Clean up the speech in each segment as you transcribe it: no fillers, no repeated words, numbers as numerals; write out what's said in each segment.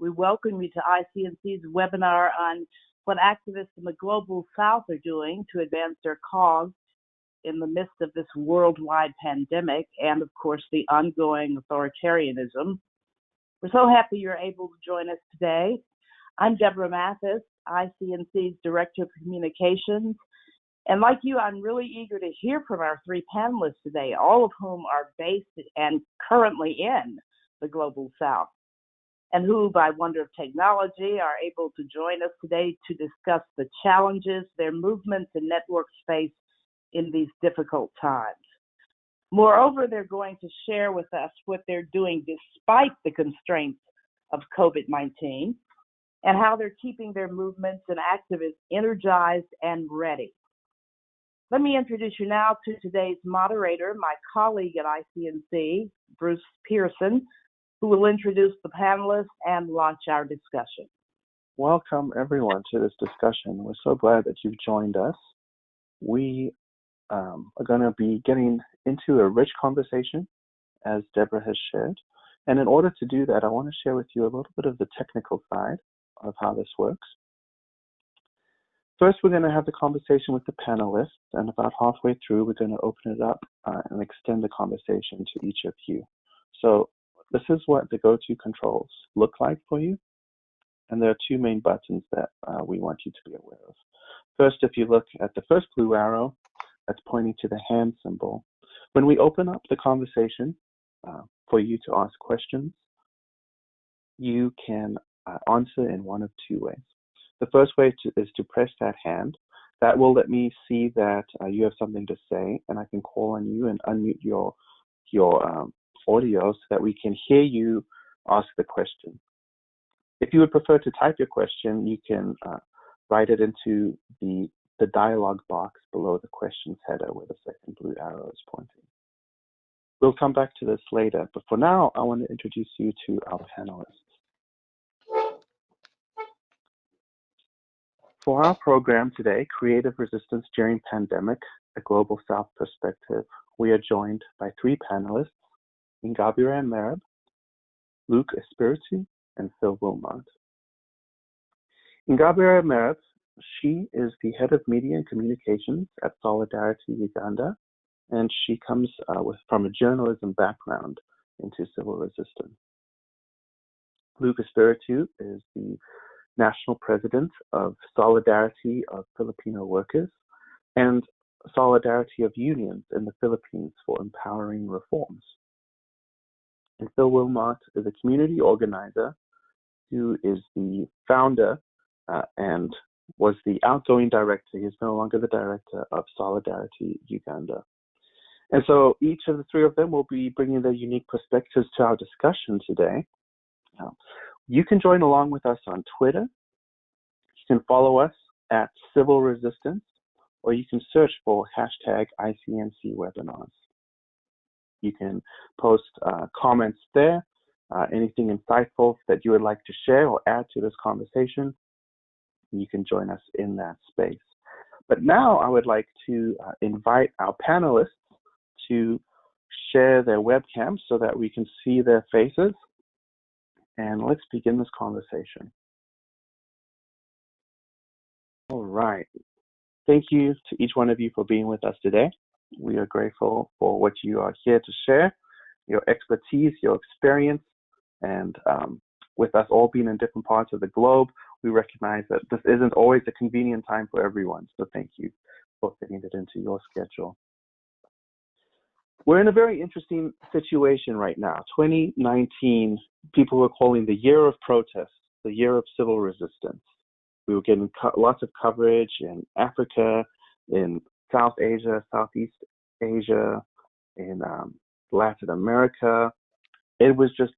We welcome you to ICNC's webinar on what activists in the Global South are doing to advance their cause in the midst of this worldwide pandemic and, of course, the ongoing authoritarianism. We're so happy you're able to join us today. I'm Deborah Mathis, ICNC's Director of Communications. And like you, I'm really eager to hear from our three panelists today, all of whom are based and currently in the Global South, and who, by wonder of technology, are able to join us today to discuss the challenges their movements and networks face in these difficult times. Moreover, they're going to share with us what they're doing despite the constraints of COVID-19 and how they're keeping their movements and activists energized and ready. Let me introduce you now to today's moderator, my colleague at ICNC, Bruce Pearson, who will introduce the panelists and launch our discussion. Welcome, everyone, to this discussion. We're so glad that you've joined us. We are going to be getting into a rich conversation, as Deborah has shared. And in order to do that, I want to share with you a little bit of the technical side of how this works. First, we're going to have the conversation with the panelists, and about halfway through, we're going to open it up and extend the conversation to each of you. So this is what the go-to controls look like for you, and there are two main buttons that we want you to be aware of. First, if you look at the first blue arrow, that's pointing to the hand symbol. When we open up the conversation for you to ask questions, you can answer in one of two ways. The first way is to press that hand. That will let me see that you have something to say, and I can call on you and unmute your audio so that we can hear you ask the question. If you would prefer to type your question, you can write it into the dialog box below the questions header where the second blue arrow is pointing. We'll come back to this later, but for now, I want to introduce you to our panelists. For our program today, Creative Resistance During Pandemic, a Global South Perspective, we are joined by three panelists, Ngabire Merab, Luke Espiritu, and Phil Wilmot. Ngabire Merab, she is the head of media and communications at Solidarity Uganda, and she comes from a journalism background into civil resistance. Luke Espiritu is the National President of Solidarity of Filipino Workers and Solidarity of Unions in the Philippines for Empowering Reforms. And Phil Wilmot is a community organizer who is the founder and was the outgoing director. He is no longer the director of Solidarity Uganda. And so each of the three of them will be bringing their unique perspectives to our discussion today. You can join along with us on Twitter. You can follow us at Civil Resistance, or you can search for hashtag ICNC webinars. You can post comments there, anything insightful that you would like to share or add to this conversation. You can join us in that space. But now I would like to invite our panelists to share their webcams so that we can see their faces. And let's begin this conversation. All right. Thank you to each one of you for being with us today. We are grateful for what you are here to share, your expertise, your experience, and with us all being in different parts of the globe, we recognize that this isn't always a convenient time for everyone. So thank you for fitting it into your schedule. We're in a very interesting situation right now. 2019, people were calling the year of protest, the year of civil resistance. We were getting lots of coverage in Africa, in South Asia, Southeast Asia, in Latin America. It was just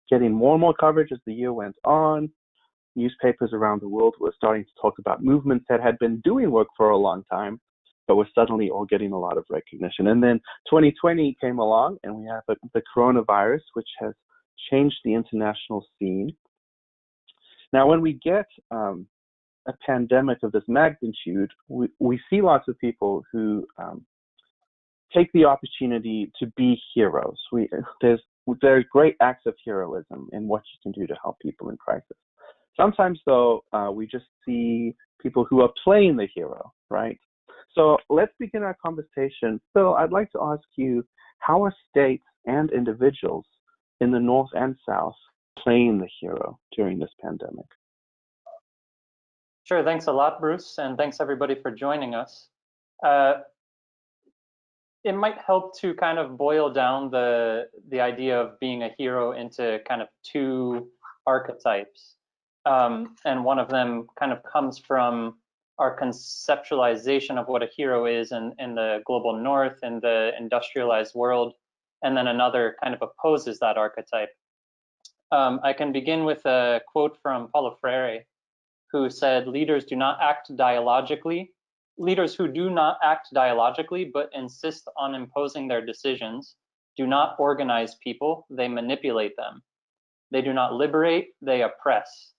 getting more and more coverage as the year went on. Newspapers around the world were starting to talk about movements that had been doing work for a long time, but we're suddenly all getting a lot of recognition. And then 2020 came along, and we have the coronavirus, which has changed the international scene. Now, when we get a pandemic of this magnitude, we see lots of people who take the opportunity to be heroes. There's there are great acts of heroism in what you can do to help people in crisis. Sometimes, though, we just see people who are playing the hero, right? So let's begin our conversation. Phil, I'd like to ask you, how are states and individuals in the North and South playing the hero during this pandemic? Sure, thanks a lot, Bruce, and thanks everybody for joining us. It might help to kind of boil down the idea of being a hero into kind of two archetypes. And one of them kind of comes from our conceptualization of what a hero is in the global North, in the industrialized world, and then another kind of opposes that archetype. I can begin with a quote from Paulo Freire, who said, leaders who do not act dialogically, but insist on imposing their decisions, do not organize people, they manipulate them. They do not liberate, they oppress.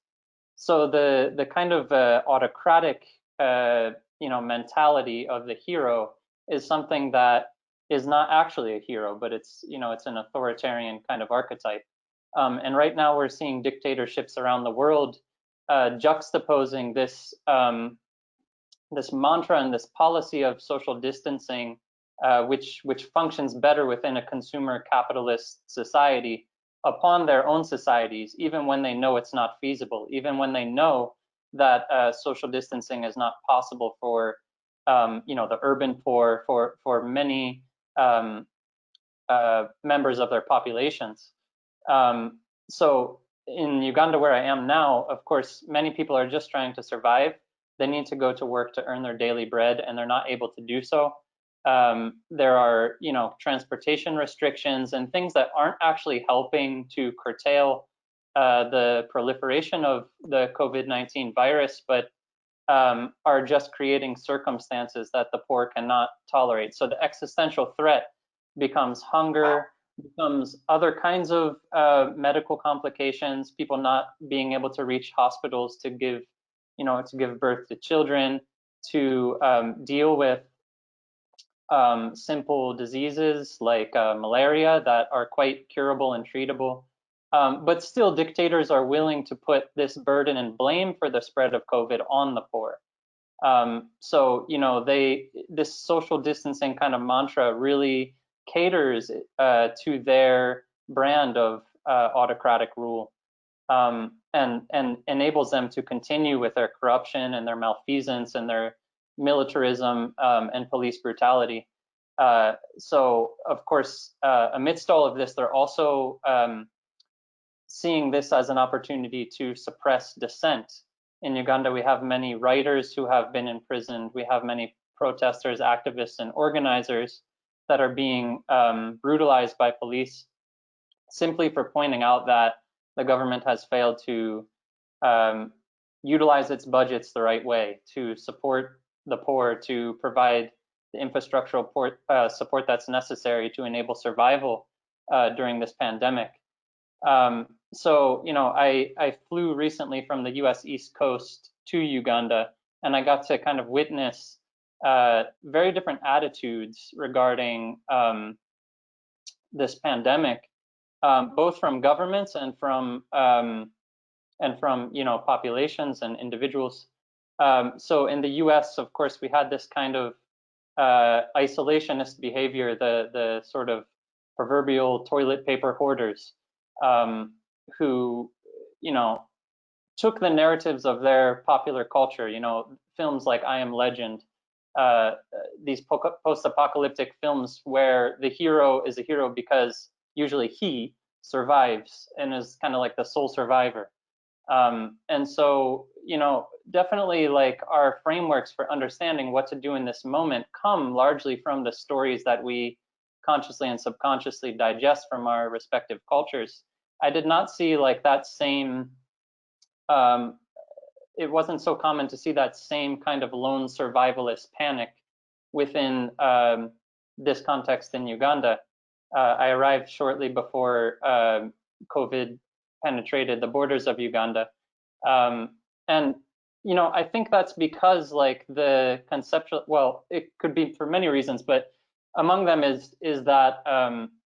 So the kind of autocratic mentality of the hero is something that is not actually a hero, but it's an authoritarian kind of archetype. And right now we're seeing dictatorships around the world juxtaposing this this mantra and this policy of social distancing, which functions better within a consumer capitalist society, upon their own societies, even when they know it's not feasible, even when they know that social distancing is not possible for the urban poor, for many members of their populations. So in Uganda, where I am now, of course, many people are just trying to survive. They need to go to work to earn their daily bread, and they're not able to do so. There are, transportation restrictions and things that aren't actually helping to curtail the proliferation of the COVID-19 virus, but are just creating circumstances that the poor cannot tolerate. So the existential threat becomes hunger, becomes other kinds of medical complications, people not being able to reach hospitals to give birth to children, to deal with simple diseases like malaria that are quite curable and treatable. But still, dictators are willing to put this burden and blame for the spread of COVID on the poor. So, this social distancing kind of mantra really caters to their brand of autocratic rule, and enables them to continue with their corruption and their malfeasance and their militarism and police brutality. So, of course, amidst all of this, they're also seeing this as an opportunity to suppress dissent. In Uganda, we have many writers who have been imprisoned. We have many protesters, activists, and organizers that are being brutalized by police simply for pointing out that the government has failed to utilize its budgets the right way to support the poor, to provide the infrastructural support that's necessary to enable survival during this pandemic. So, I flew recently from the US East Coast to Uganda, and I got to kind of witness very different attitudes regarding this pandemic, both from governments and from populations and individuals. So in the US, of course, we had this kind of isolationist behavior, the sort of proverbial toilet paper hoarders, who, took the narratives of their popular culture, films like I Am Legend, these post-apocalyptic films where the hero is a hero because usually he survives and is kind of like the sole survivor. And so, definitely like our frameworks for understanding what to do in this moment come largely from the stories that we consciously and subconsciously digest from our respective cultures. I did not see like that same, it wasn't so common to see that same kind of lone survivalist panic within this context in Uganda. I arrived shortly before COVID penetrated the borders of Uganda. And, I think that's because like the conceptual, well, it could be for many reasons, but among them is that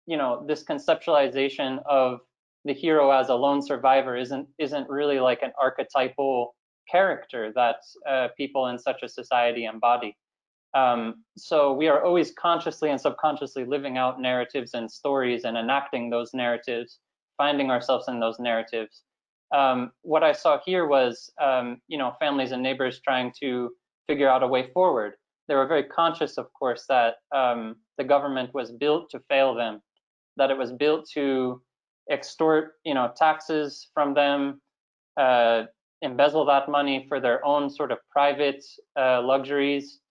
this conceptualization of the hero as a lone survivor isn't really like an archetypal character that people in such a society embody. So we are always consciously and subconsciously living out narratives and stories and enacting those narratives, finding ourselves in those narratives. What I saw here was, families and neighbors trying to figure out a way forward. They were very conscious, of course, that the government was built to fail them, that it was built to extort, taxes from them, embezzle that money for their own sort of private luxuries.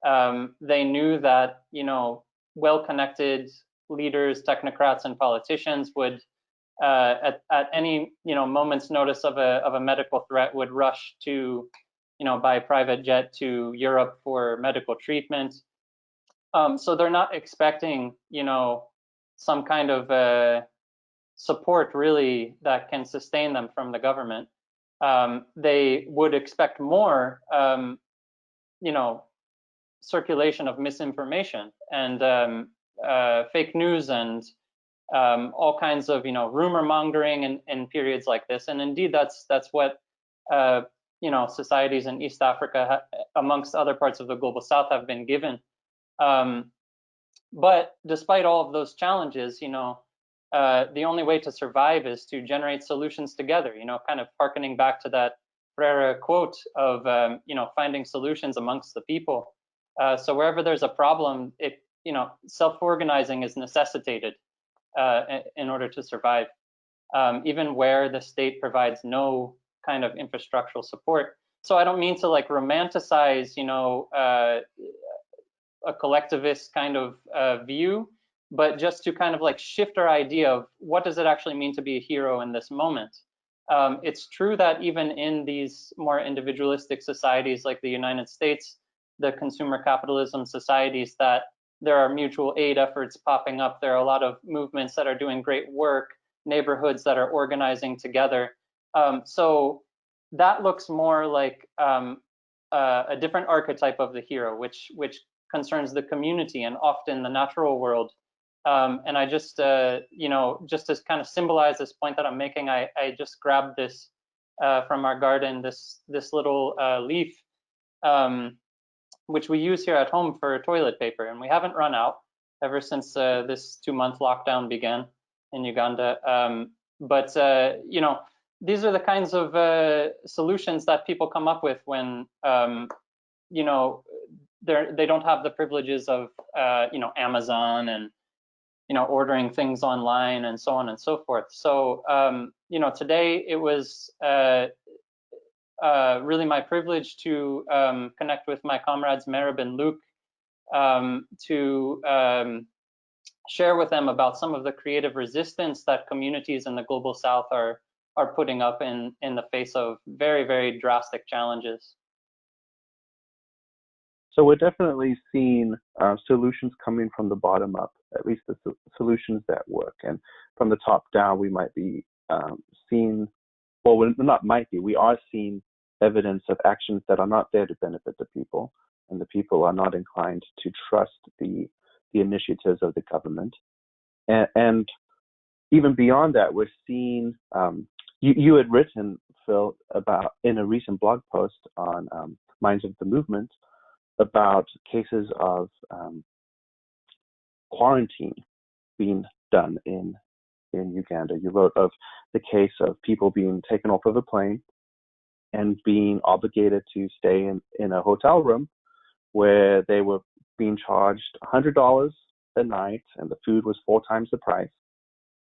They knew that, well-connected leaders, technocrats, and politicians would, at any moment's notice of a medical threat, would rush to, by private jet to Europe for medical treatment. So they're not expecting, some kind of support really that can sustain them from the government. They would expect more, circulation of misinformation and fake news and all kinds of rumor mongering in periods like this. And indeed, that's what societies in East Africa, amongst other parts of the global South, have been given. But despite all of those challenges, the only way to survive is to generate solutions together. Kind of hearkening back to that Freire quote of finding solutions amongst the people. So wherever there's a problem, self-organizing is necessitated in order to survive, even where the state provides no kind of infrastructural support. So I don't mean to like romanticize, a collectivist kind of view, but just to kind of like shift our idea of what does it actually mean to be a hero in this moment. It's true that even in these more individualistic societies like the United States, the consumer capitalism societies, that there are mutual aid efforts popping up. There are a lot of movements that are doing great work, neighborhoods that are organizing together. So that looks more like a different archetype of the hero, which concerns the community and often the natural world. And I just, just to kind of symbolize this point that I'm making, I just grabbed this from our garden, this little leaf, which we use here at home for toilet paper, and we haven't run out ever since this 2-month lockdown began in Uganda. But these are the kinds of solutions that people come up with when they don't have the privileges of Amazon and ordering things online and so on and so forth. So today it was really my privilege to connect with my comrades Merib and Luke to share with them about some of the creative resistance that communities in the global South are putting up in the face of very, very drastic challenges. So we're definitely seeing solutions coming from the bottom up, at least the solutions that work. And from the top down, we might be seeing, well, we are seeing evidence of actions that are not there to benefit the people, and the people are not inclined to trust the initiatives of the government. And even beyond that, we're seeing, you had written, Phil, about in a recent blog post on Minds of the Movement, about cases of quarantine being done in Uganda. You wrote of the case of people being taken off of a plane and being obligated to stay in a hotel room where they were being charged $100 a night, and the food was 4 times the price,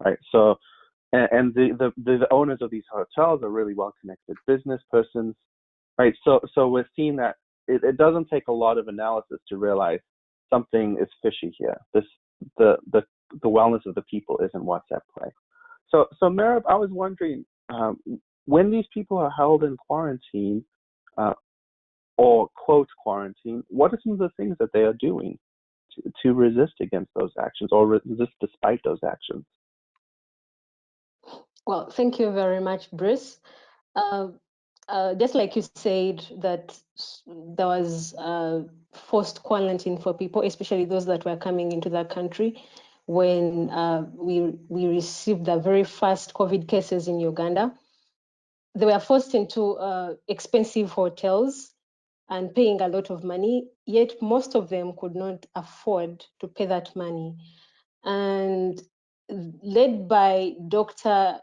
right? So, and the owners of these hotels are really well-connected business persons, right? So we're seeing that it doesn't take a lot of analysis to realize something is fishy here. The wellness of the people isn't what's at play. So Merib, I was wondering, when these people are held in quarantine, or quote quarantine, what are some of the things that they are doing to resist against those actions, or resist despite those actions? Well, thank you very much, Bruce. Just like you said, that there was forced quarantine for people, especially those that were coming into the country. when we received the very first COVID cases in Uganda. They were forced into expensive hotels and paying a lot of money, yet most of them could not afford to pay that money. And led by Dr.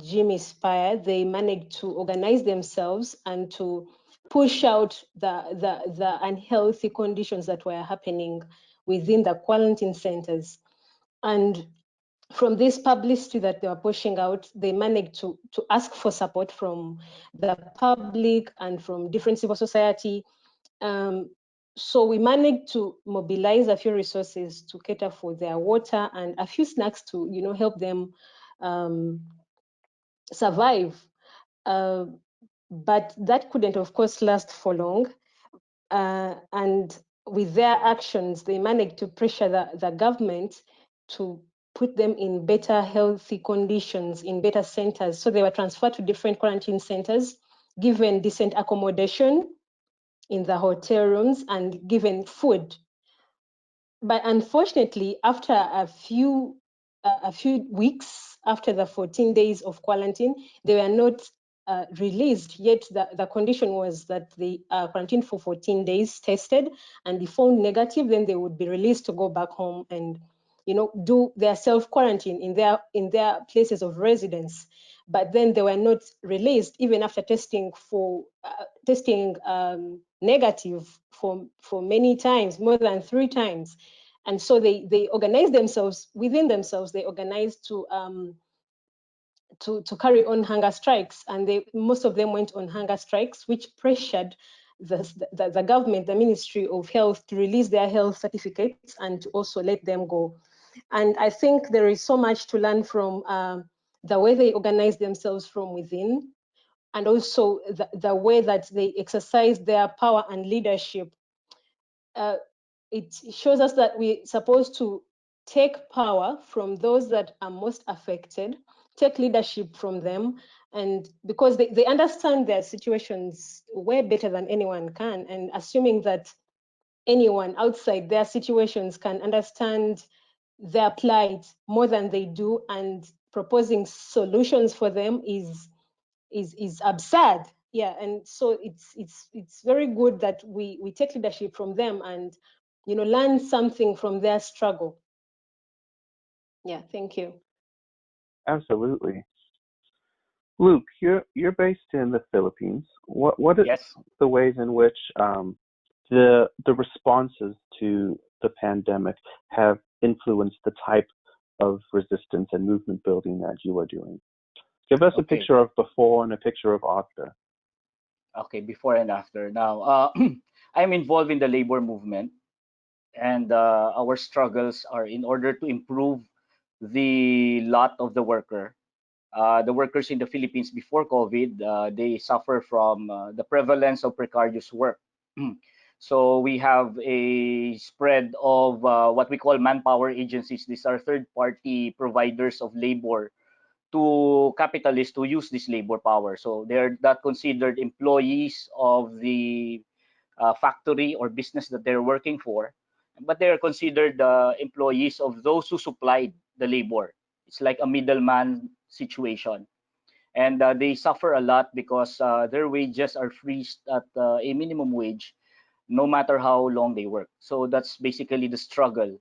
Jimmy Spire, they managed to organize themselves and to push out the unhealthy conditions that were happening within the quarantine centers. And from this publicity that they were pushing out, they managed to ask for support from the public and from different civil society. So we managed to mobilize a few resources to cater for their water and a few snacks to, help them survive. But that couldn't, of course, last for long. And with their actions, they managed to pressure the government to put them in better healthy conditions, in better centers. So they were transferred to different quarantine centers, given decent accommodation in the hotel rooms, and given food. But unfortunately, after a few weeks, after the 14 days of quarantine, they were not released. Yet the condition was that they quarantined for 14 days, tested, and if found negative, then they would be released to go back home and do their self-quarantine in their places of residence. But then they were not released even after testing negative for many times, more than 3 times. And so they organized themselves within themselves. They organized to carry on hunger strikes, and most of them went on hunger strikes, which pressured the government, the Ministry of Health, to release their health certificates and to also let them go. And I think there is so much to learn from the way they organize themselves from within, and also the way that they exercise their power and leadership. It shows us that we're supposed to take power from those that are most affected, take leadership from them, and because they understand their situations way better than anyone can, and assuming that anyone outside their situations can understand their plight more than they do, and proposing solutions for them is absurd. Yeah, and so it's very good that we take leadership from them and learn something from their struggle. Yeah, thank you. Absolutely. Luke, you're based in the Philippines. What are Yes. the ways in which the responses to the pandemic have influenced the type of resistance and movement building that you are doing? Give us a Okay. picture of before and a picture of after. Okay, before and after. Now, I'm involved in the labor movement, and our struggles are in order to improve the lot of the worker. The workers in the Philippines before COVID, they suffer from the prevalence of precarious work. So we have a spread of what we call manpower agencies. These are third-party providers of labor to capitalists who use this labor power. So they're not considered employees of the factory or business that they're working for, but they're considered employees of those who supplied the labor. It's like a middleman situation. And they suffer a lot because their wages are freezed at a minimum wage, no matter how long they work. So that's basically the struggle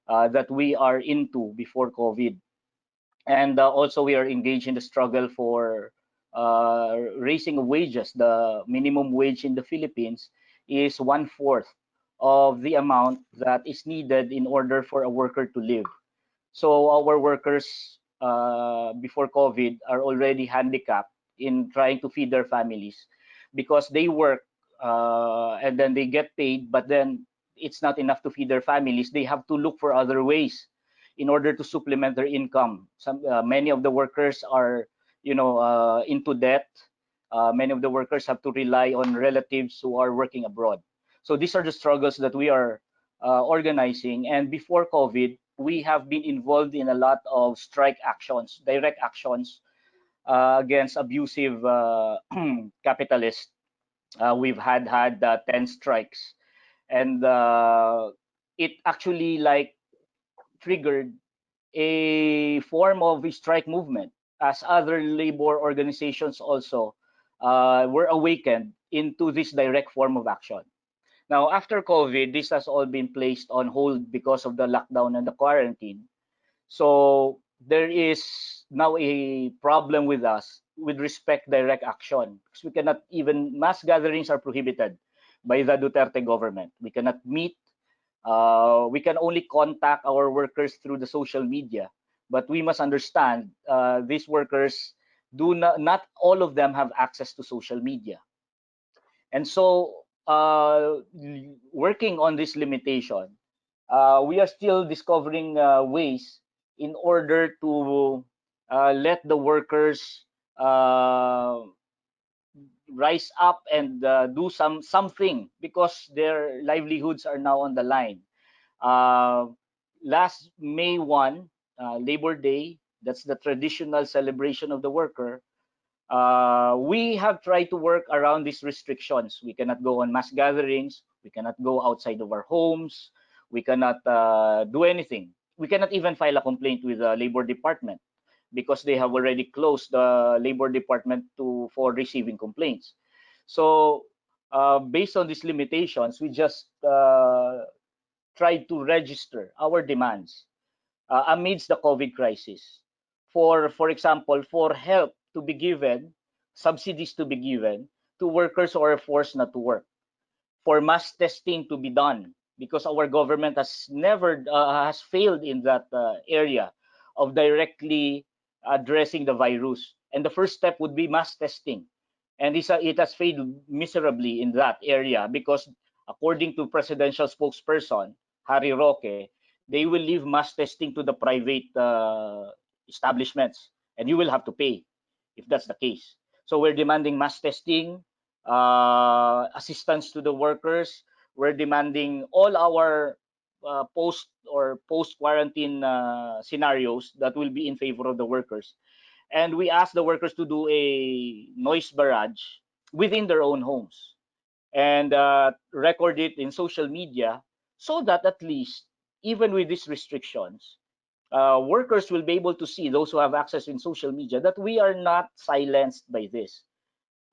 that we are into before COVID. And also we are engaged in the struggle for raising wages. The minimum wage in the Philippines is 1/4 of the amount that is needed in order for a worker to live. So our workers before COVID are already handicapped in trying to feed their families because they work and then they get paid, but then it's not enough to feed their families. They have to look for other ways in order to supplement their income. Many of the workers are, into debt. Many of the workers have to rely on relatives who are working abroad. So these are the struggles that we are organizing. And before COVID, we have been involved in a lot of strike actions, direct actions against abusive capitalists. We've had 10 strikes, and it actually like triggered a form of a strike movement, as other labor organizations also were awakened into this direct form of action. Now, after COVID, this has all been placed on hold because of the lockdown and the quarantine. So there is now a problem with us with respect direct action, because we cannot even, mass gatherings are prohibited by the Duterte government. We cannot meet. We can only contact our workers through the social media. But we must understand these workers not all of them have access to social media. And so working on this limitation, we are still discovering ways in order to let the workers rise up and do something, because their livelihoods are now on the line. Last May 1, Labor Day, that's the traditional celebration of the worker, we have tried to work around these restrictions. We cannot go on mass gatherings. We cannot go outside of our homes. We cannot do anything. We cannot even file a complaint with the Labor Department, because they have already closed the Labor Department for receiving complaints. So based on these limitations, we just tried to register our demands amidst the COVID crisis. For example, for help to be given, subsidies to be given to workers who are forced not to work, for mass testing to be done, because our government has never has failed in that area of directly addressing the virus. And the first step would be mass testing, and it has failed miserably in that area, because according to presidential spokesperson Harry Roque, they will leave mass testing to the private establishments, and you will have to pay if that's the case. So we're demanding mass testing, assistance to the workers. We're demanding all our post quarantine scenarios that will be in favor of the workers. And we ask the workers to do a noise barrage within their own homes, and record it in social media, so that at least, even with these restrictions, workers will be able to see, those who have access in social media, that we are not silenced by this.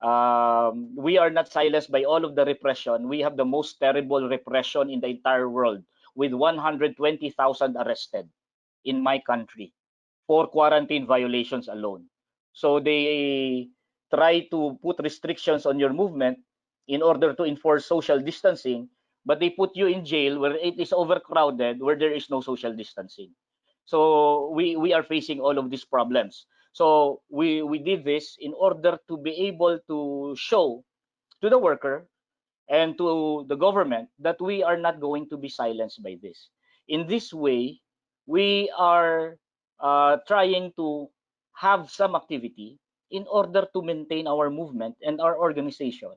We are not silenced by all of the repression. We have the most terrible repression in the entire world, with 120,000 arrested in my country for quarantine violations alone. So they try to put restrictions on your movement in order to enforce social distancing, but they put you in jail where it is overcrowded, where there is no social distancing. So we are facing all of these problems. So we did this in order to be able to show to the worker and to the government that we are not going to be silenced by this. In this way, we are trying to have some activity in order to maintain our movement and our organization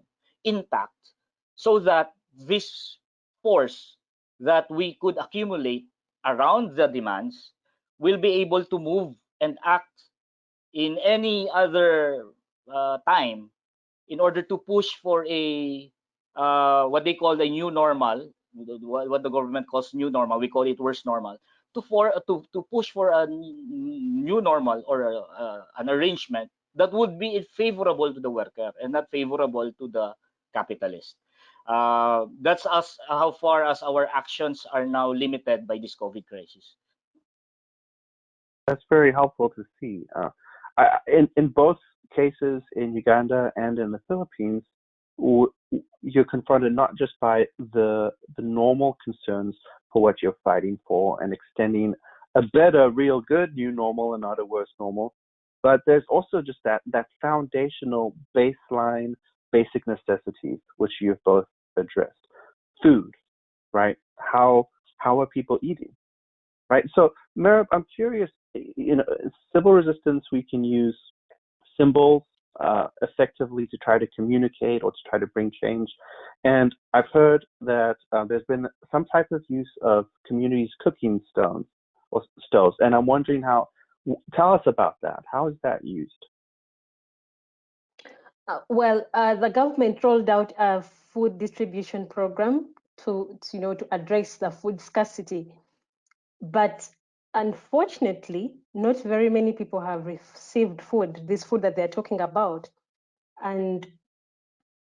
intact, so that this force that we could accumulate around the demands will be able to move and act in any other time, in order to push for a what they call the new normal, what the government calls new normal, we call it worse normal, to push for a new normal, or an arrangement that would be favorable to the worker and not favorable to the capitalist. That's us, how far as our actions are now limited by this COVID crisis. That's very helpful to see. In both cases, in Uganda and in the Philippines, you're confronted not just by the normal concerns for what you're fighting for and extending a better, real good new normal and not a worse normal, but there's also just that foundational baseline, basic necessities which you've both addressed. Food, right? How are people eating, right? So, Merab, I'm curious. Civil resistance, we can use symbols effectively to try to communicate or to try to bring change. And I've heard that there's been some type of use of communities cooking stoves. And I'm wondering tell us about that. How is that used? The government rolled out a food distribution program to address the food scarcity. But unfortunately, not very many people have received food, this food that they're talking about. And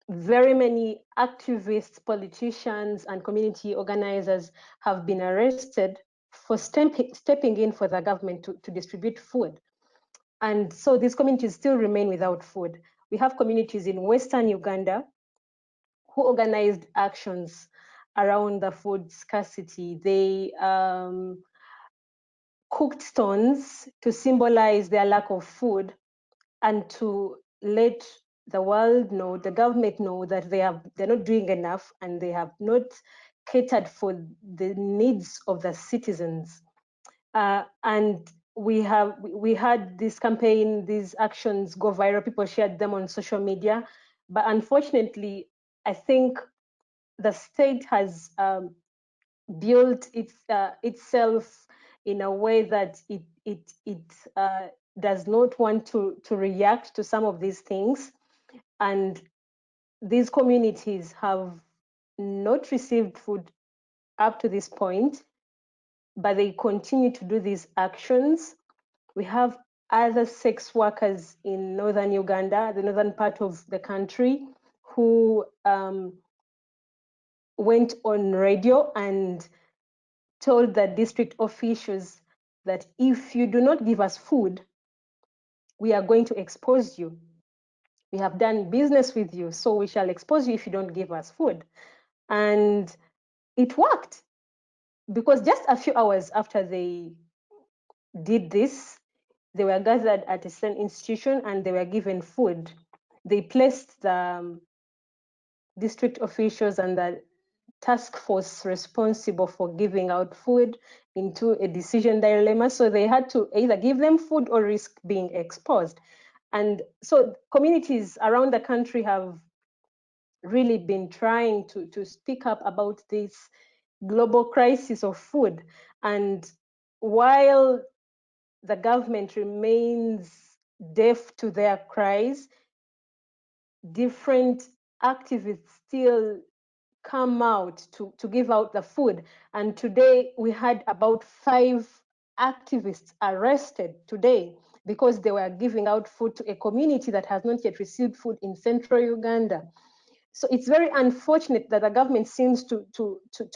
very many activists, politicians, and community organizers have been arrested for stepping in for the government to distribute food. And so these communities still remain without food. We have communities in Western Uganda who organized actions around the food scarcity. They cooked stones to symbolize their lack of food and to let the world know, the government know, that they're not doing enough and they have not catered for the needs of the citizens. And we had this campaign, these actions go viral, people shared them on social media. But unfortunately, I think the state has built itself in a way that it does not want to react to some of these things. And these communities have not received food up to this point, but they continue to do these actions. We have other sex workers in northern Uganda, the northern part of the country, who went on radio and told the district officials that if you do not give us food, we are going to expose you. We have done business with you, so we shall expose you if you don't give us food. And it worked, because just a few hours after they did this, they were gathered at a certain institution and they were given food. They placed the district officials and the task force responsible for giving out food into a decision dilemma. So they had to either give them food or risk being exposed. And so communities around the country have really been trying to speak up about this global crisis of food. And while the government remains deaf to their cries, different activists still come out to give out the food. And today we had about 5 activists arrested today because they were giving out food to a community that has not yet received food in central Uganda. So it's very unfortunate that the government seems to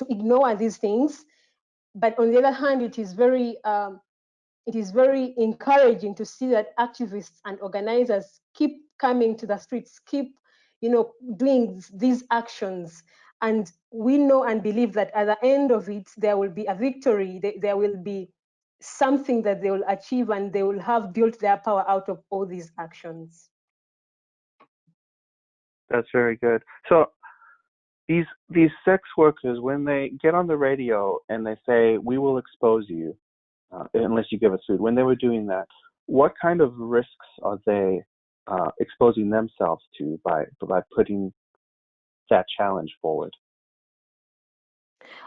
ignore these things. But on the other hand, it is very encouraging to see that activists and organizers keep coming to the streets, keep doing these actions. And we know and believe that at the end of it, there will be a victory. There will be something that they will achieve, and they will have built their power out of all these actions. That's very good. So these sex workers, when they get on the radio and they say, "We will expose you unless you give us food," when they were doing that, what kind of risks are they exposing themselves to by putting that challenge forward?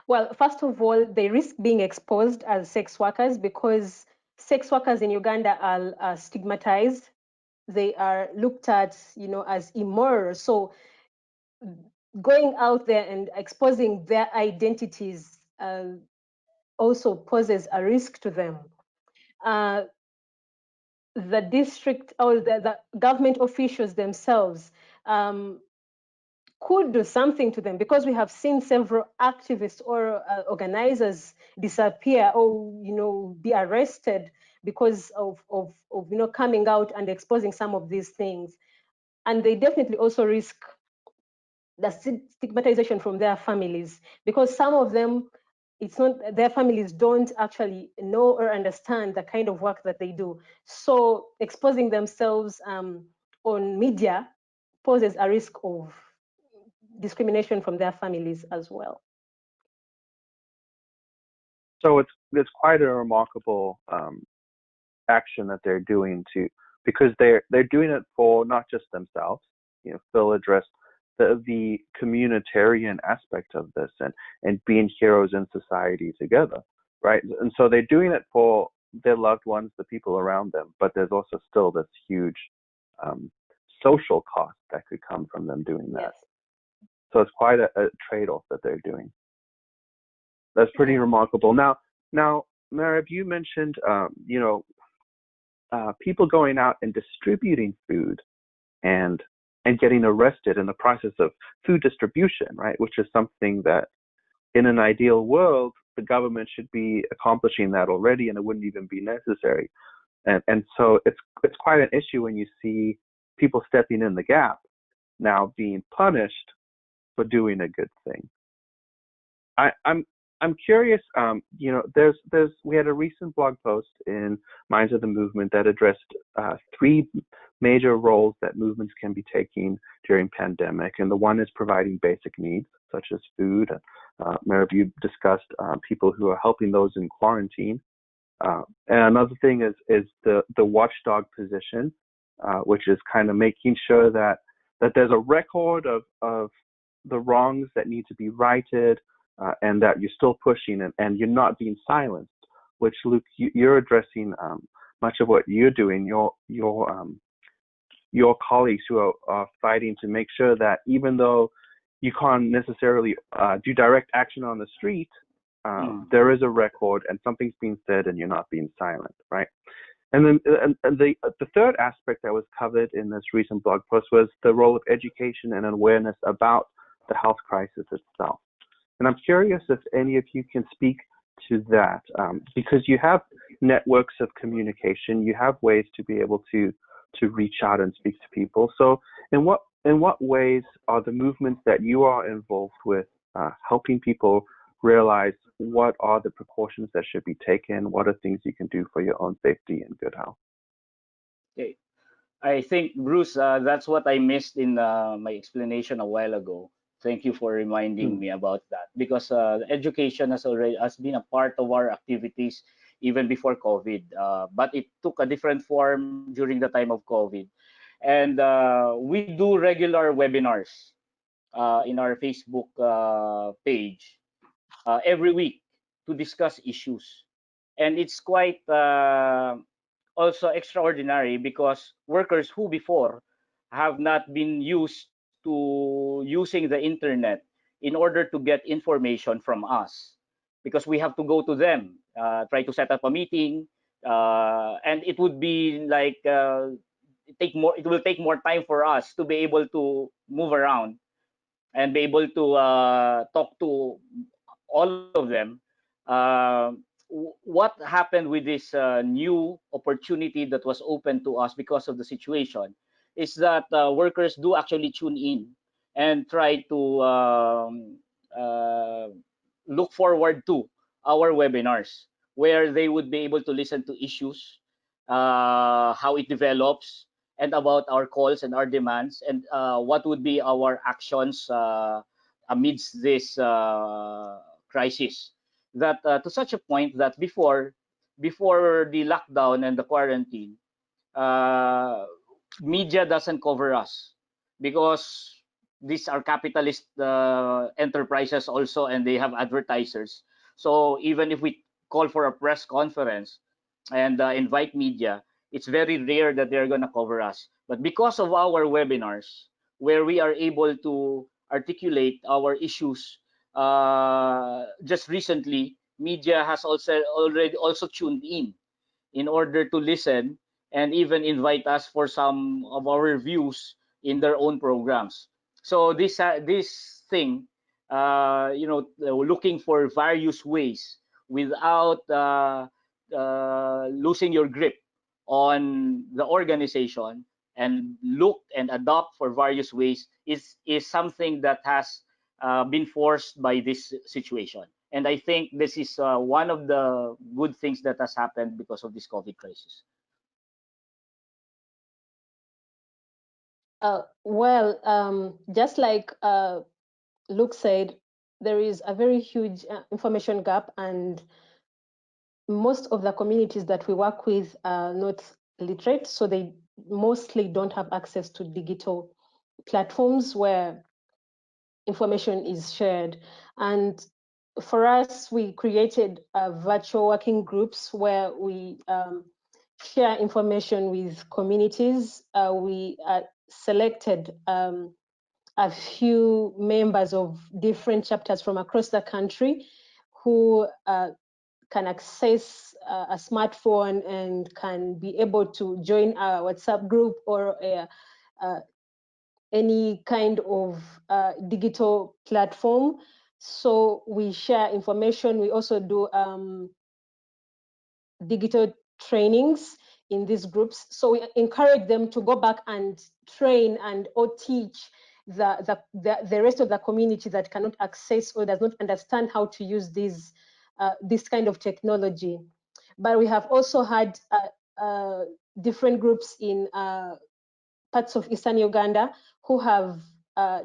Well, first of all, they risk being exposed as sex workers because sex workers in Uganda are stigmatized. They are looked at, as immoral. So going out there and exposing their identities also poses a risk to them. The district or the government officials themselves could do something to them, because we have seen several activists or organizers disappear or be arrested because of coming out and exposing some of these things. And they definitely also risk the stigmatization from their families, because some of them, it's not, their families don't actually know or understand the kind of work that they do. So exposing themselves on media poses a risk of discrimination from their families as well. So it's quite a remarkable action that they're doing because they're doing it for not just themselves. Phil addressed the communitarian aspect of this and being heroes in society together, right? And so they're doing it for their loved ones, the people around them, but there's also still this huge social cost that could come from them doing that. Yes. So it's quite a trade-off that they're doing. That's pretty remarkable. Now, Marib, you mentioned, people going out and distributing food and getting arrested in the process of food distribution, right? Which is something that, in an ideal world, the government should be accomplishing that already, and it wouldn't even be necessary. And so it's quite an issue when you see people stepping in the gap now being punished for doing a good thing. I'm curious. We had a recent blog post in Minds of the Movement that addressed 3 major roles that movements can be taking during pandemic, and the one is providing basic needs such as food. Marib, you discussed people who are helping those in quarantine. And another thing is the watchdog position, which is kind of making sure that there's a record of the wrongs that need to be righted, and that you're still pushing and you're not being silenced. Which, Luke, you're addressing much of what you're doing. Your colleagues who are fighting to make sure that even though you can't necessarily do direct action on the street, there is a record and something's being said and you're not being silent, right? And then the third aspect that was covered in this recent blog post was the role of education and awareness about the health crisis itself. And I'm curious if any of you can speak to that, because you have networks of communication, you have ways to be able to reach out and speak to people. So in what ways are the movements that you are involved with helping people realize what are the precautions that should be taken? What are things you can do for your own safety and good health? Okay. I think, Bruce, that's what I missed in my explanation a while ago. Thank you for reminding me about that, because education has been a part of our activities even before COVID, but it took a different form during the time of COVID. And we do regular webinars in our Facebook page every week to discuss issues. And it's quite also extraordinary because workers who before have not been used to using the internet in order to get information from us, because we have to go to them, try to set up a meeting, and it would be like it will take more time for us to be able to move around and be able to talk to all of them. What happened with this new opportunity that was open to us because of the situation is that workers do actually tune in and try to look forward to our webinars, where they would be able to listen to issues, how it develops, and about our calls and our demands, and what would be our actions amidst this crisis. That to such a point that before the lockdown and the quarantine, media doesn't cover us, because these are capitalist enterprises also, and they have advertisers. So even if we call for a press conference and invite media, it's very rare that they're going to cover us. But because of our webinars, where we are able to articulate our issues, just recently, media has already tuned in order to listen and even invite us for some of our reviews in their own programs. So this thing, looking for various ways without losing your grip on the organization, and look and adopt for various ways, is something that has been forced by this situation. And I think this is one of the good things that has happened because of this COVID crisis. Just like Luke said, there is a very huge information gap, and most of the communities that we work with are not literate, so they mostly don't have access to digital platforms where information is shared. And for us, we created virtual working groups where we share information with communities. We selected a few members of different chapters from across the country who can access a smartphone and can be able to join a WhatsApp group or any kind of digital platform. So we share information. We also do digital trainings in these groups. So we encourage them to go back and train and or teach the rest of the community that cannot access or does not understand how to use this kind of technology. But we have also had different groups in parts of Eastern Uganda who have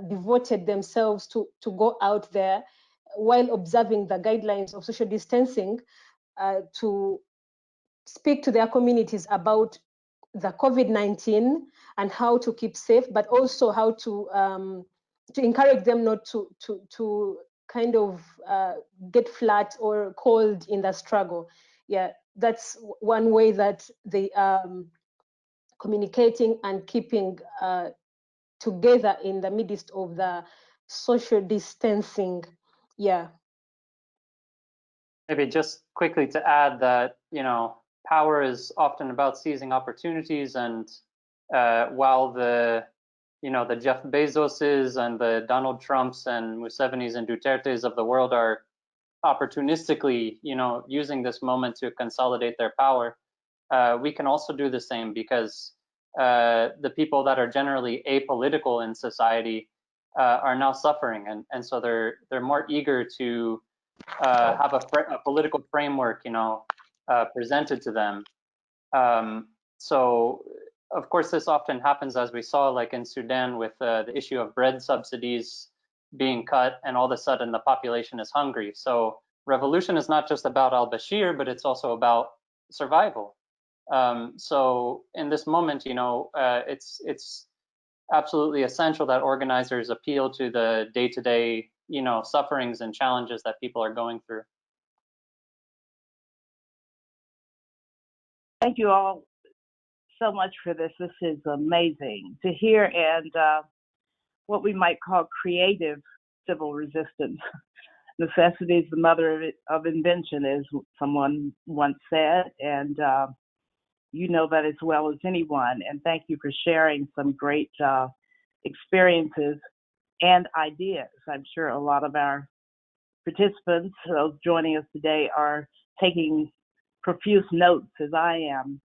devoted themselves to go out there while observing the guidelines of social distancing to speak to their communities about the COVID-19 and how to keep safe, but also how to encourage them not to kind of get flat or cold in the struggle. Yeah, that's one way that they communicating and keeping together in the midst of the social distancing. Yeah. Maybe just quickly to add that, power is often about seizing opportunities, and while the Jeff Bezoses and the Donald Trumps and Musevenis and Dutertes of the world are opportunistically, using this moment to consolidate their power, we can also do the same, because the people that are generally apolitical in society are now suffering, and so they're more eager to have a political framework, presented to them. So, of course, this often happens, as we saw, like in Sudan, with the issue of bread subsidies being cut, and all of a sudden the population is hungry. So revolution is not just about al-Bashir, but it's also about survival. So in this moment, it's absolutely essential that organizers appeal to the day-to-day, sufferings and challenges that people are going through. Thank you all so much for this. This is amazing to hear, and what we might call creative civil resistance. Necessity is the mother of invention, as someone once said, and you know that as well as anyone. And thank you for sharing some great experiences and ideas. I'm sure a lot of our participants joining us today are taking profuse notes, as I am,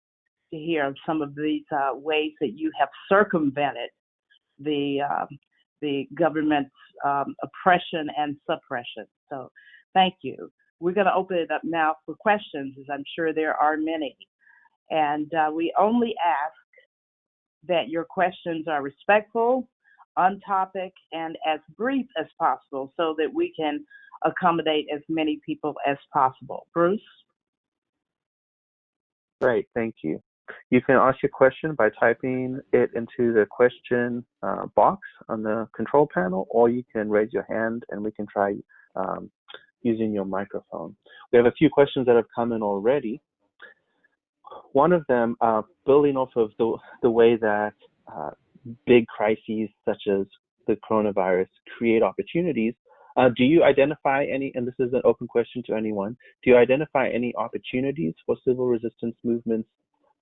to hear of some of these ways that you have circumvented the government's oppression and suppression. So thank you. We're going to open it up now for questions, as I'm sure there are many. And we only ask that your questions are respectful, on topic, and as brief as possible so that we can accommodate as many people as possible. Bruce? Great, thank you. You can ask your question by typing it into the question box on the control panel, or you can raise your hand and we can try using your microphone. We have a few questions that have come in already. One of them, building off of the way that big crises such as the coronavirus create opportunities, do you identify any, and this is an open question to anyone, do you identify any opportunities for civil resistance movements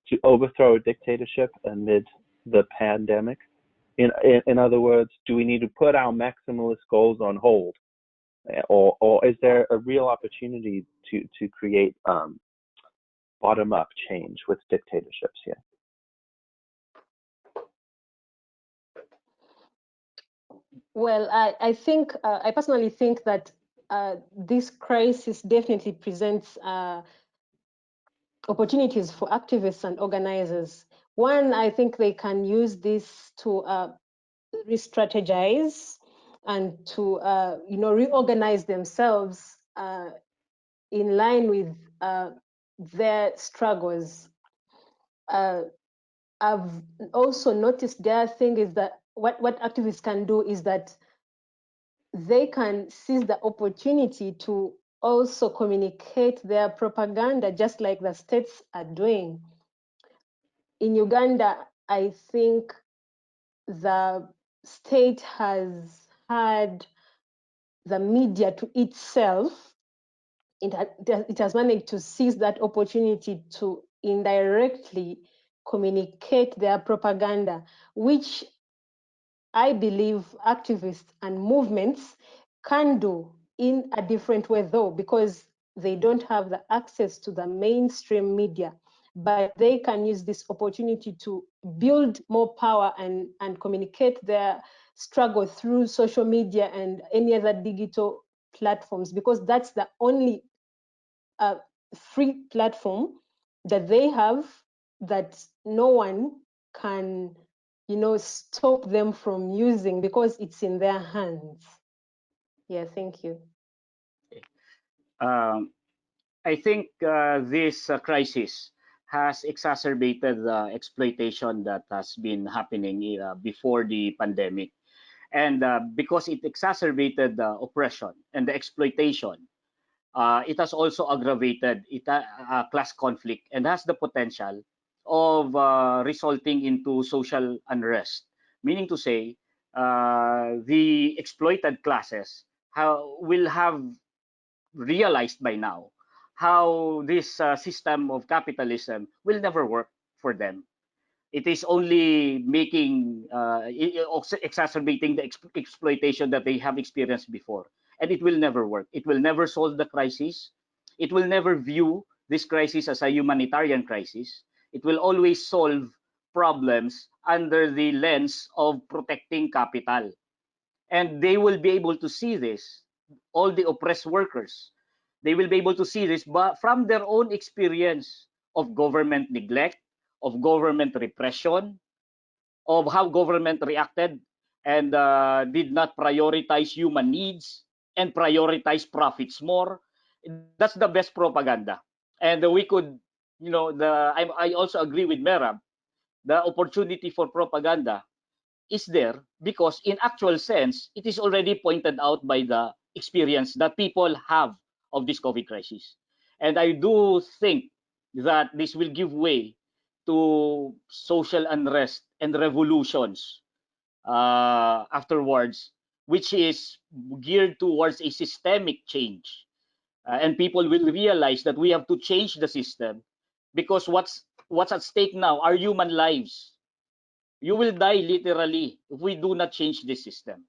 to overthrow a dictatorship amid the pandemic? In other words, do we need to put our maximalist goals on hold? Or is there a real opportunity to create bottom-up change with dictatorships here? Well, I think, I personally think that this crisis definitely presents opportunities for activists and organizers. One, I think they can use this to re-strategize and to reorganize themselves in line with their struggles. I've also noticed the other thing is that what activists can do is that they can seize the opportunity to also communicate their propaganda, just like the states are doing. In Uganda, I think the state has had the media to itself it has managed to seize that opportunity to indirectly communicate their propaganda, which I believe activists and movements can do in a different way, though, because they don't have the access to the mainstream media, but they can use this opportunity to build more power and communicate their struggle through social media and any other digital platforms, because that's the only free platform that they have that no one can, stop them from using, because it's in their hands. Yeah, thank you. I think this crisis has exacerbated the exploitation that has been happening before the pandemic. And because it exacerbated the oppression and the exploitation, it has also aggravated class conflict and has the potential of resulting into social unrest. Meaning to say, the exploited classes will have realized by now how this system of capitalism will never work for them. It is only making exacerbating the exploitation that they have experienced before, and it will never work. It will never solve the crisis. It will never view this crisis as a humanitarian crisis. It will always solve problems under the lens of protecting capital, and they will be able to see this. All the oppressed workers, they will be able to see this, but from their own experience of government neglect, of government repression, of how government reacted and did not prioritize human needs and prioritize profits more. That's the best propaganda. And we could, I also agree with Merab, the opportunity for propaganda is there because in actual sense, it is already pointed out by the experience that people have of this COVID crisis. And I do think that this will give way to social unrest and revolutions afterwards, which is geared towards a systemic change. And people will realize that we have to change the system because what's at stake now are human lives. You will die literally if we do not change this system.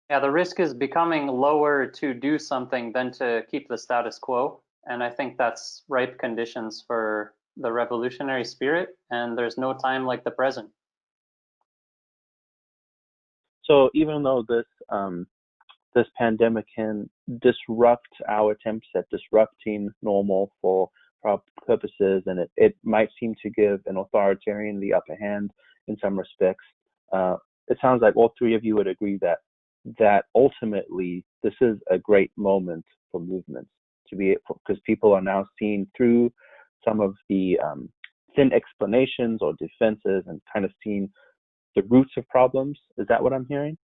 Yeah, the risk is becoming lower to do something than to keep the status quo. And I think that's ripe conditions for the revolutionary spirit, and there's no time like the present. So even though this pandemic can disrupt our attempts at disrupting normal for purposes, and it might seem to give an authoritarian the upper hand in some respects, it sounds like all three of you would agree that ultimately this is a great moment for movements to be, because people are now seeing through some of the thin explanations or defenses and kind of seeing the roots of problems. Is that what I'm hearing?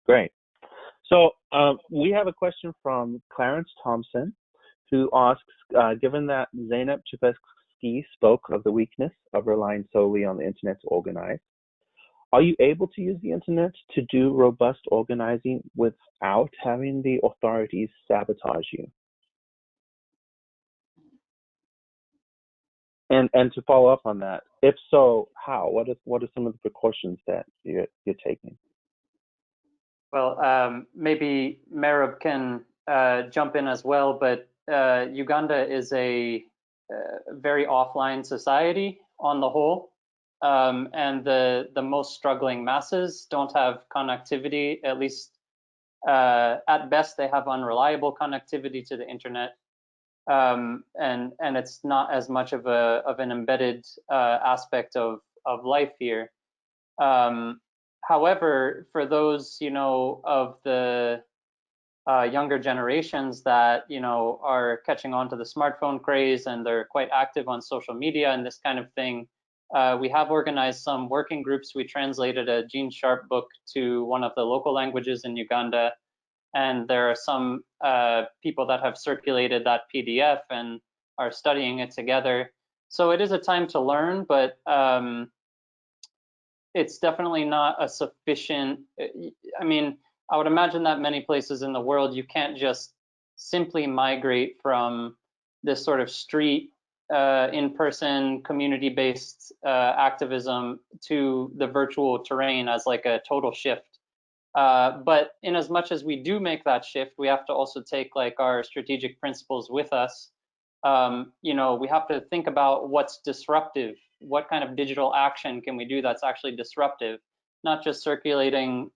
Great. So we have a question from Clarence Thompson, who asks, given that Zeynep Tversky spoke of the weakness of relying solely on the internet to organize, are you able to use the internet to do robust organizing without having the authorities sabotage you? And to follow up on that, if so, how? What are some of the precautions that you're taking? Well, maybe Merab can jump in as well, but Uganda is a very offline society on the whole, and the most struggling masses don't have connectivity. At least, at best, they have unreliable connectivity to the internet, and it's not as much of an embedded aspect of life here. However, for those, of the younger generations that, are catching on to the smartphone craze and they're quite active on social media and this kind of thing, we have organized some working groups. We translated a Gene Sharp book to one of the local languages in Uganda. And there are some people that have circulated that PDF and are studying it together. So it is a time to learn, but it's definitely not a sufficient, I mean, I would imagine that many places in the world, you can't just simply migrate from this sort of street, in-person, community-based activism to the virtual terrain as like a total shift. But in as much as we do make that shift, we have to also take like our strategic principles with us. You know, we have to think about what's disruptive. What kind of digital action can we do that's actually disruptive, not just circulating,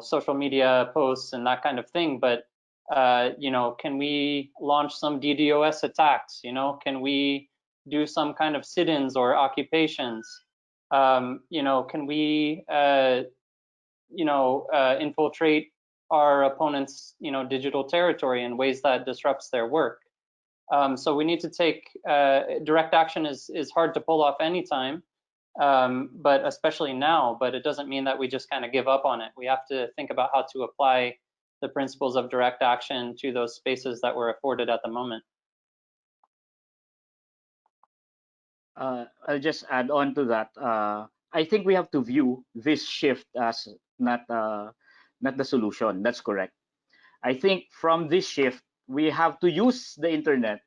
social media posts and that kind of thing, but can we launch some DDoS attacks? Can we do some kind of sit-ins or occupations? Can we infiltrate our opponents' digital territory in ways that disrupts their work? So we need to take direct action is hard to pull off anytime, but especially now. But it doesn't mean that we just kind of give up on it. We have to think about how to apply the principles of direct action to those spaces that we're afforded at the moment. I'll just add on to that. I think we have to view this shift as not the solution. That's correct. I think from this shift, we have to use the internet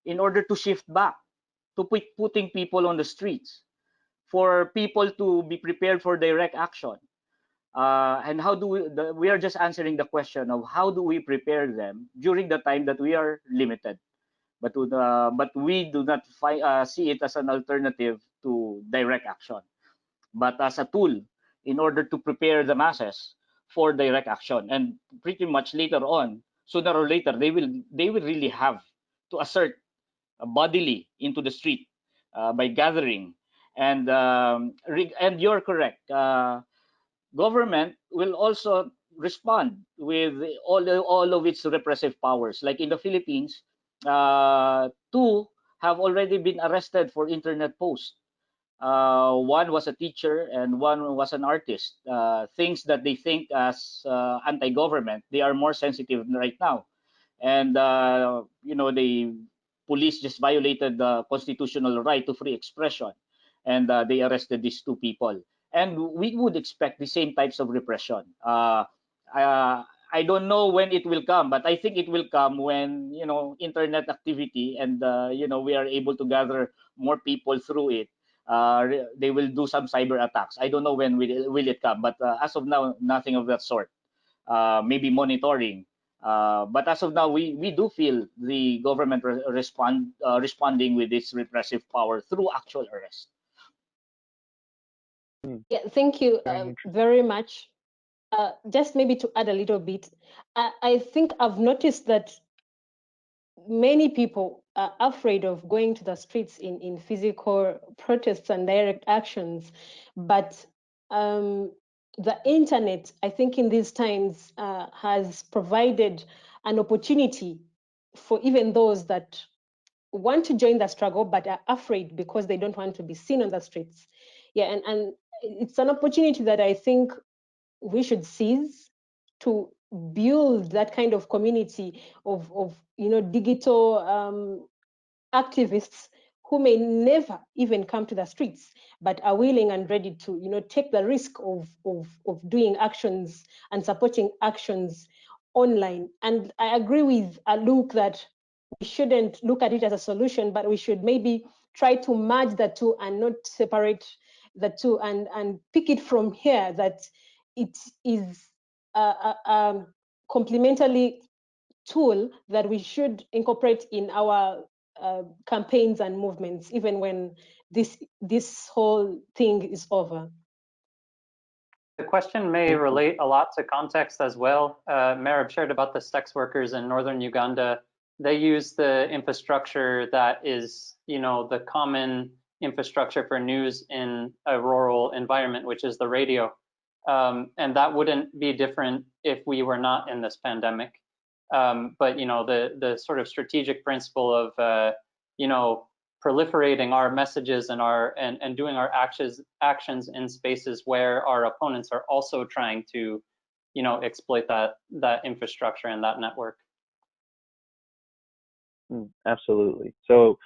in order to shift back to putting people on the streets, for people to be prepared for direct action. And how do we are just answering the question of how do we prepare them during the time that we are limited, but we do not see it as an alternative to direct action, but as a tool in order to prepare the masses for direct action. And pretty much later on, sooner or later, they will really have to assert bodily into the street by gathering. And you're correct. Government will also respond with all of its repressive powers. Like in the Philippines, two have already been arrested for internet posts. One was a teacher and one was an artist. Things that they think as anti-government, they are more sensitive right now. And the police just violated the constitutional right to free expression, and they arrested these two people. And we would expect the same types of repression. I don't know when it will come, but I think it will come when internet activity and we are able to gather more people through it. They will do some cyber attacks. I don't know when will it come, but as of now, nothing of that sort. Maybe monitoring. But as of now, we do feel the government responding with its repressive power through actual arrest. Yeah, thank you very much. Just maybe to add a little bit, I think I've noticed that many people are afraid of going to the streets in physical protests and direct actions, but the internet, I think in these times, has provided an opportunity for even those that want to join the struggle but are afraid because they don't want to be seen on the streets. Yeah, and it's an opportunity that I think we should seize to build that kind of community of digital activists who may never even come to the streets, but are willing and ready to take the risk of doing actions and supporting actions online. And I agree with Luke that we shouldn't look at it as a solution, but we should maybe try to merge the two and not separate the two, and pick it from here that it is a complementary tool that we should incorporate in our campaigns and movements, even when this whole thing is over. The question may relate a lot to context as well. Merab shared about the sex workers in northern Uganda. They use the infrastructure that is, the common infrastructure for news in a rural environment, which is the radio. And that wouldn't be different if we were not in this pandemic. But the sort of strategic principle of proliferating our messages and doing our actions in spaces where our opponents are also trying to exploit that infrastructure and that network. Absolutely. So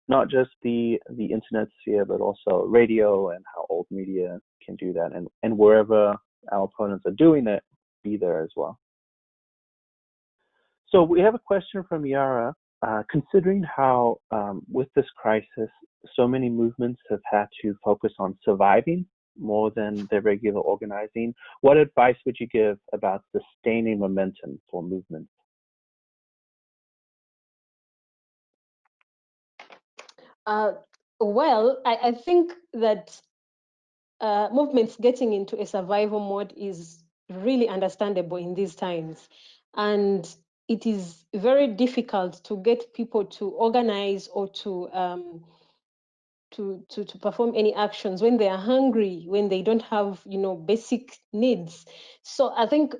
not just the internet sphere, but also radio and how old media can do that, and wherever our opponents are doing it, be there as well. So we have a question from Yara. Considering how with this crisis, so many movements have had to focus on surviving more than their regular organizing, what advice would you give about sustaining momentum for movements? Well, I think that movements getting into a survival mode is really understandable in these times. And it is very difficult to get people to organize or to perform any actions when they are hungry, when they don't have, basic needs. So I think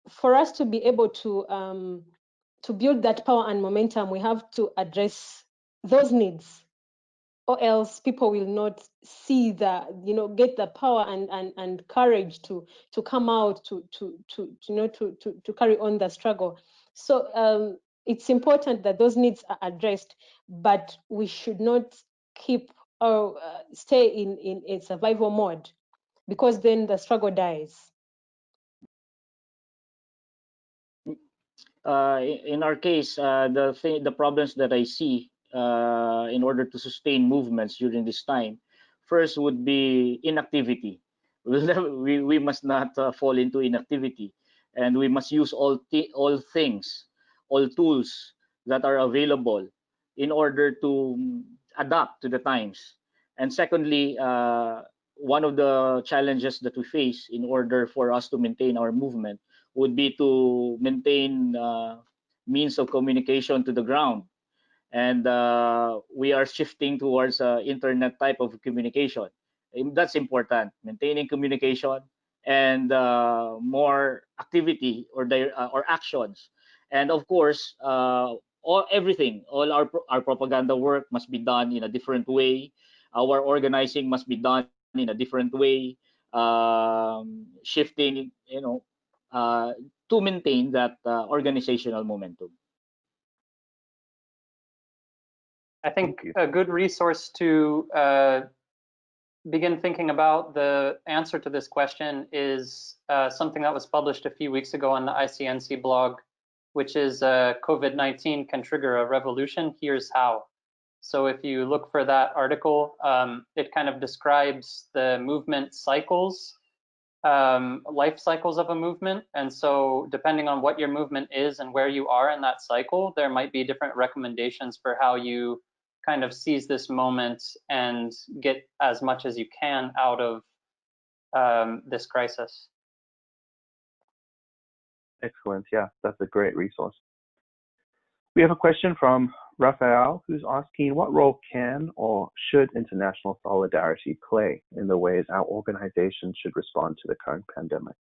for us to be able to build that power and momentum, we have to address those needs, or else people will not see the, get the power and courage to come out to carry on the struggle. So it's important that those needs are addressed, but we should not keep or stay in a survival mode, because then the struggle dies. In our case, the problems that I see in order to sustain movements during this time, first would be inactivity. We must not fall into inactivity, and we must use all things, all tools that are available in order to adapt to the times. And secondly, one of the challenges that we face in order for us to maintain our movement would be to maintain means of communication to the ground. And we are shifting towards internet type of communication. That's important, maintaining communication and more activity or actions. And of course, all our propaganda work must be done in a different way. Our organizing must be done in a different way. Shifting, uh, to maintain that organizational momentum. I think a good resource to begin thinking about the answer to this question is something that was published a few weeks ago on the ICNC blog, which is COVID-19 can trigger a revolution. Here's how. So if you look for that article, it kind of describes the movement cycles, life cycles of a movement. And so depending on what your movement is and where you are in that cycle, there might be different recommendations for how you kind of seize this moment and get as much as you can out of this crisis. Excellent. Yeah, that's a great resource. We have a question from Raphael, who's asking, what role can or should international solidarity play in the ways our organizations should respond to the current pandemic?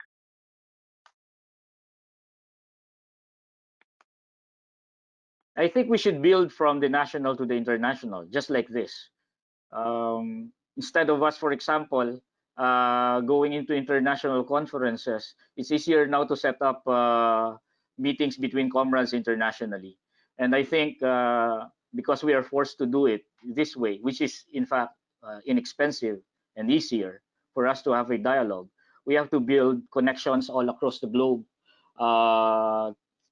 I think we should build from the national to the international, just like this. Instead of us, for example, going into international conferences, it's easier now to set up meetings between comrades internationally. And I think because we are forced to do it this way, which is in fact inexpensive and easier for us to have a dialogue, we have to build connections all across the globe,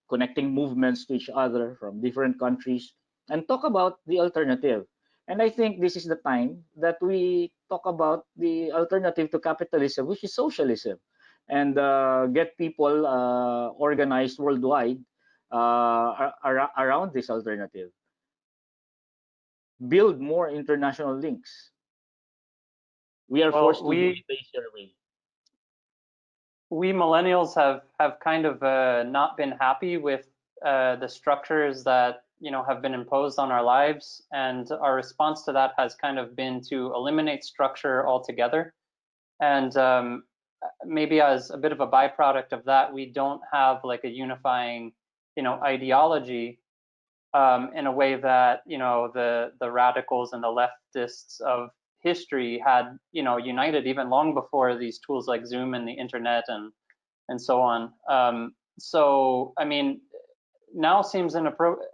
connecting movements to each other from different countries, and talk about the alternative. And I think this is the time that we talk about the alternative to capitalism, which is socialism, and get people organized worldwide around this alternative. Build more international links. We are forced to do it the easier way. We millennials have kind of not been happy with the structures that have been imposed on our lives, and our response to that has kind of been to eliminate structure altogether. And maybe as a bit of a byproduct of that, we don't have like a unifying ideology in a way that the radicals and the leftists of history had united even long before these tools like Zoom and the internet and so on. So I mean, now seems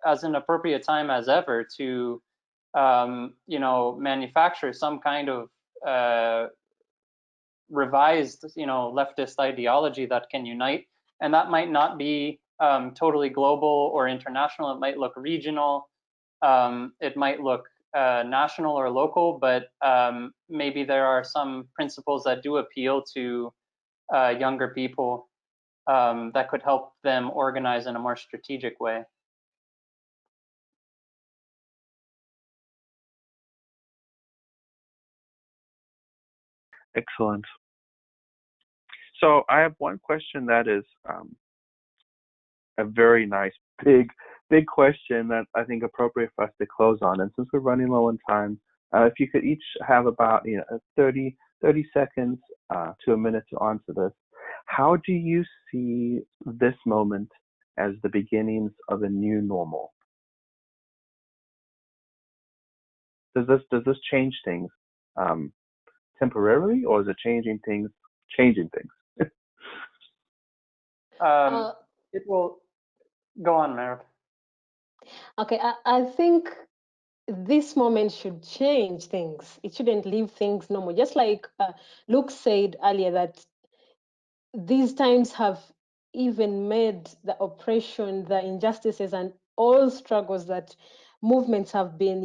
as an appropriate time as ever to manufacture some kind of revised leftist ideology that can unite, and that might not be totally global or international. It might look regional, it might look national or local, but maybe there are some principles that do appeal to younger people that could help them organize in a more strategic way. Excellent. So I have one question that is a very nice, big question that I think appropriate for us to close on. And since we're running low on time, if you could each have about 30 seconds to a minute to answer this. How do you see this moment as the beginnings of a new normal? Does this change things temporarily, or is it changing things? It will go on, Merv. Okay, I think this moment should change things. It shouldn't leave things normal. Just like Luke said earlier, that these times have even made the oppression, the injustices, and all struggles that movements have been,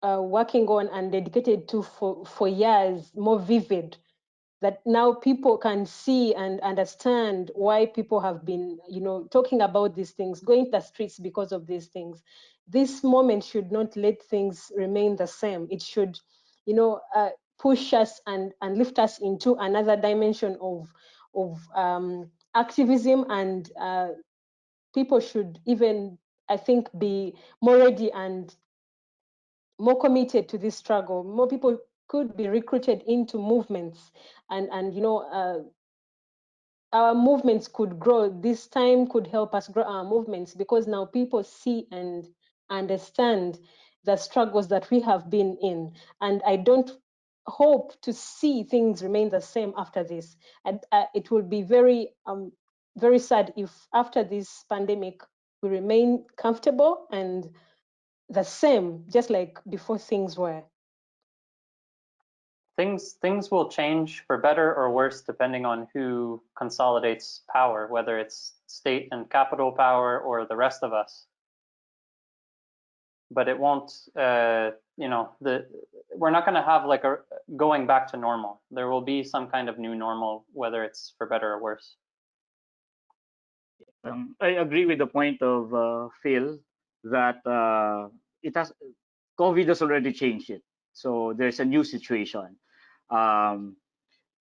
working on and dedicated to for years more vivid. That now people can see and understand why people have been, talking about these things, going to the streets because of these things. This moment should not let things remain the same. It should, push us and lift us into another dimension of activism, and people should even, I think, be more ready and more committed to this struggle. More people could be recruited into movements, and our movements could grow. This time could help us grow our movements, because now people see and understand the struggles that we have been in. And I don't hope to see things remain the same after this. And it will be very, very sad if after this pandemic we remain comfortable and the same, just like before things were. Things will change for better or worse depending on who consolidates power, whether it's state and capital power or the rest of us. But it won't, we're not going to have like a going back to normal. There will be some kind of new normal, whether it's for better or worse. I agree with the point of Phil that COVID has already changed it. So there's a new situation. And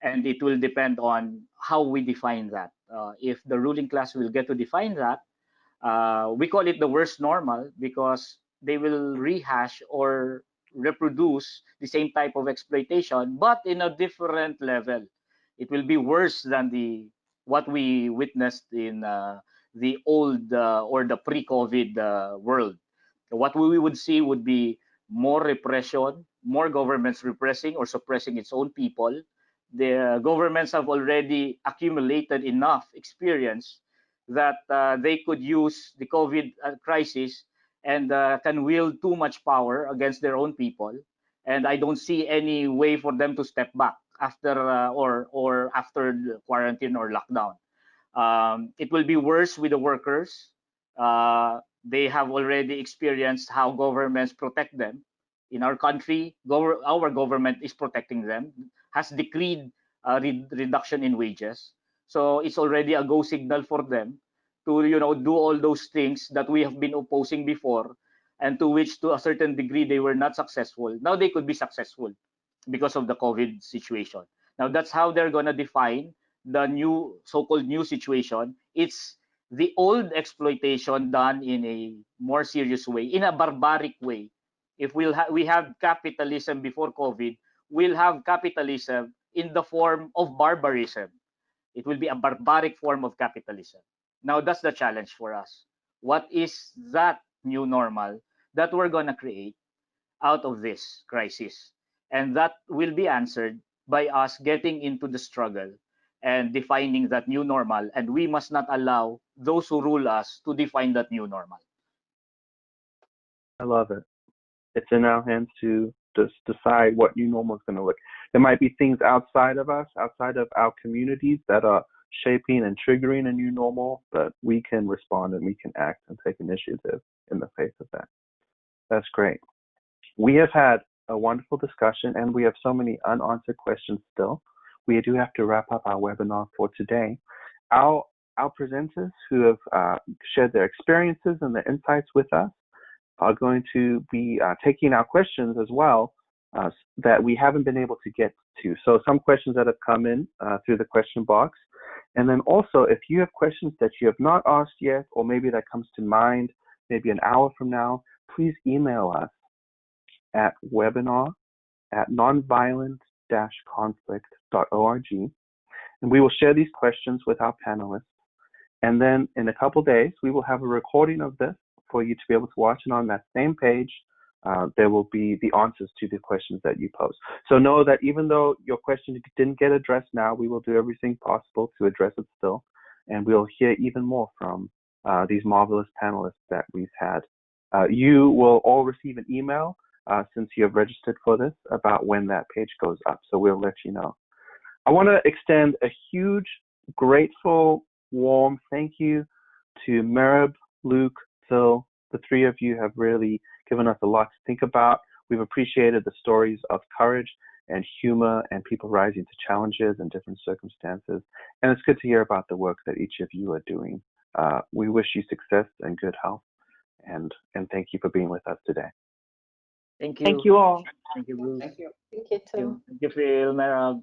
it will depend on how we define that. If the ruling class will get to define that, we call it the worst normal, because they will rehash or reproduce the same type of exploitation, but in a different level. It will be worse than what we witnessed in the old or the pre-COVID world. What we would see would be more repression, more governments repressing or suppressing its own people. The governments have already accumulated enough experience that they could use the COVID crisis and can wield too much power against their own people. And I don't see any way for them to step back after or after the quarantine or lockdown. It will be worse with the workers. They have already experienced how governments protect them. In our country, our government is protecting them, has decreed a reduction in wages. So it's already a go signal for them to do all those things that we have been opposing before, and to which to a certain degree they were not successful. Now they could be successful because of the COVID situation. Now that's how they're going to define the new so-called new situation. It's the old exploitation done in a more serious way, in a barbaric way. If we have capitalism before COVID, we'll have capitalism in the form of barbarism. It will be a barbaric form of capitalism. Now that's the challenge for us. What is that new normal that we're going to create out of this crisis? And that will be answered by us getting into the struggle and defining that new normal, and we must not allow those who rule us to define that new normal. I love it. It's in our hands to just decide what new normal is going to look. There might be things outside of us, outside of our communities, that are shaping and triggering a new normal, but we can respond and we can act and take initiative in the face of that. That's great. We have had a wonderful discussion, and we have so many unanswered questions still. We do have to wrap up our webinar for today. Our presenters who have shared their experiences and their insights with us are going to be taking our questions as well that we haven't been able to get to. So some questions that have come in through the question box. And then also, if you have questions that you have not asked yet, or maybe that comes to mind maybe an hour from now, please email us at webinar@nonviolent-conflict.org. And we will share these questions with our panelists. And then in a couple days, we will have a recording of this for you to be able to watch. And on that same page, there will be the answers to the questions that you pose. So know that even though your question didn't get addressed now, we will do everything possible to address it still. And we'll hear even more from these marvelous panelists that we've had. You will all receive an email since you have registered for this about when that page goes up. So we'll let you know. I want to extend a huge, grateful, warm thank you to Merab, Luke, Phil. The three of you have really given us a lot to think about. We've appreciated the stories of courage and humor and people rising to challenges in different circumstances. And it's good to hear about the work that each of you are doing. We wish you success and good health. And thank you for being with us today. Thank you. Thank you all. Thank you, Bruce. Thank you. Thank you too. Thank you, Phil, Merab.